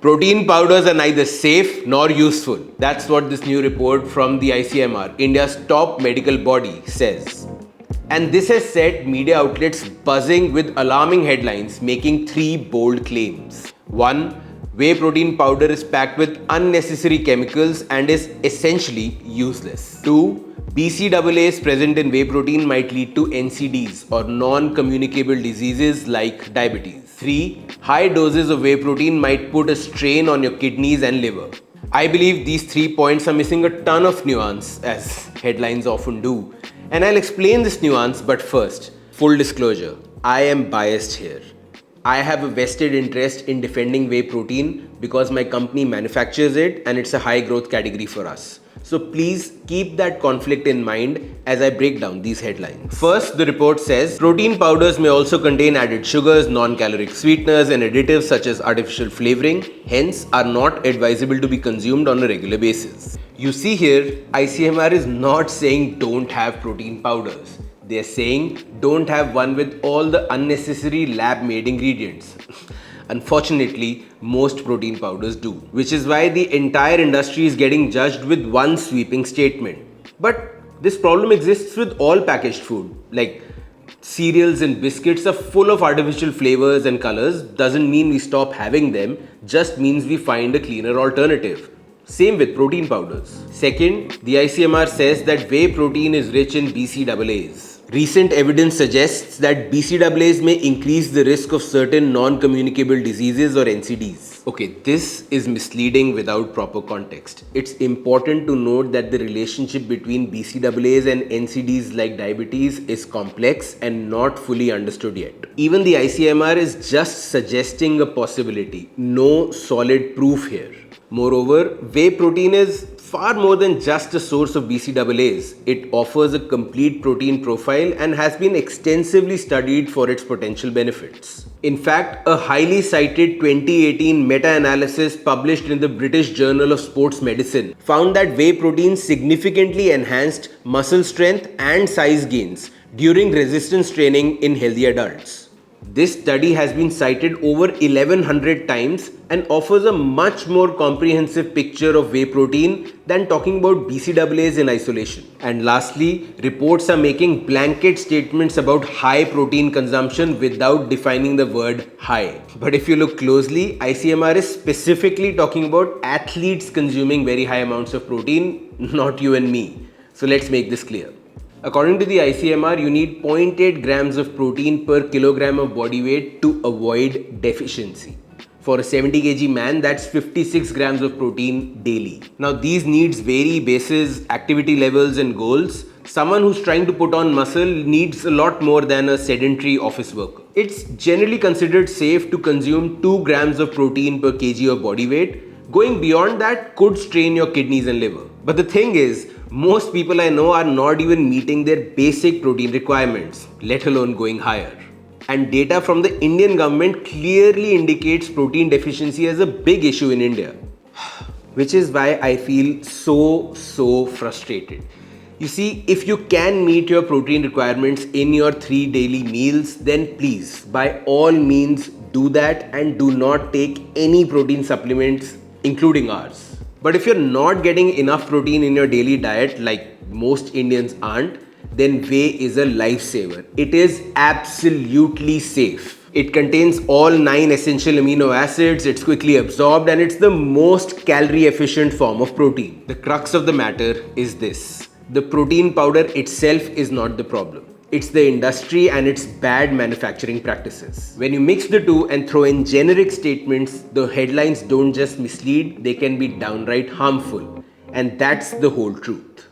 Protein powders are neither safe nor useful. That's what this new report from the ICMR, India's top medical body, says. And this has set media outlets buzzing with alarming headlines making three bold claims. 1. Whey protein powder is packed with unnecessary chemicals and is essentially useless. 2. BCAAs present in whey protein might lead to NCDs or non-communicable diseases like diabetes. 3. High doses of whey protein might put a strain on your kidneys and liver. I believe these 3 points are missing a ton of nuance, as headlines often do. And I'll explain this nuance, but first, full disclosure, I am biased here. I have a vested interest in defending whey protein because my company manufactures it and it's a high growth category for us. So please keep that conflict in mind as I break down these headlines. First, the report says protein powders may also contain added sugars, non-caloric sweeteners and additives such as artificial flavoring, hence are not advisable to be consumed on a regular basis. You see here, ICMR is not saying don't have protein powders. They are saying don't have one with all the unnecessary lab-made ingredients. Unfortunately, most protein powders do, which is why the entire industry is getting judged with one sweeping statement. But this problem exists with all packaged food, like cereals and biscuits are full of artificial flavors and colors. Doesn't mean we stop having them, just means we find a cleaner alternative. Same with protein powders. Second, the ICMR says that whey protein is rich in BCAAs. Recent evidence suggests that BCAAs may increase the risk of certain non-communicable diseases or NCDs. Okay, this is misleading without proper context. It's important to note that the relationship between BCAAs and NCDs like diabetes is complex and not fully understood yet. Even the ICMR is just suggesting a possibility, no solid proof here. Moreover, whey protein is far more than just a source of BCAAs. It offers a complete protein profile and has been extensively studied for its potential benefits. In fact, a highly cited 2018 meta-analysis published in the British Journal of Sports Medicine found that whey protein significantly enhanced muscle strength and size gains during resistance training in healthy adults. This study has been cited over 1100 times and offers a much more comprehensive picture of whey protein than talking about BCAAs in isolation. And lastly, reports are making blanket statements about high protein consumption without defining the word high. But if you look closely, ICMR is specifically talking about athletes consuming very high amounts of protein, not you and me. So let's make this clear. According to the ICMR, you need 0.8 grams of protein per kilogram of body weight to avoid deficiency. For a 70 kg man, that's 56 grams of protein daily. Now, these needs vary basis activity levels and goals. Someone who's trying to put on muscle needs a lot more than a sedentary office worker. It's generally considered safe to consume 2 grams of protein per kg of body weight. Going beyond that could strain your kidneys and liver. But the thing is, most people I know are not even meeting their basic protein requirements, let alone going higher. And data from the Indian government clearly indicates protein deficiency as a big issue in India. Which is why I feel so frustrated. You see, if you can meet your protein requirements in your 3 daily meals, then please, by all means, do that and do not take any protein supplements, including ours. But if you're not getting enough protein in your daily diet, like most Indians aren't, then whey is a lifesaver. It is absolutely safe. It contains all 9 essential amino acids, it's quickly absorbed, and it's the most calorie efficient form of protein. The crux of the matter is this: the protein powder itself is not the problem. It's the industry and its bad manufacturing practices. When you mix the two and throw in generic statements, the headlines don't just mislead, they can be downright harmful. And that's the whole truth.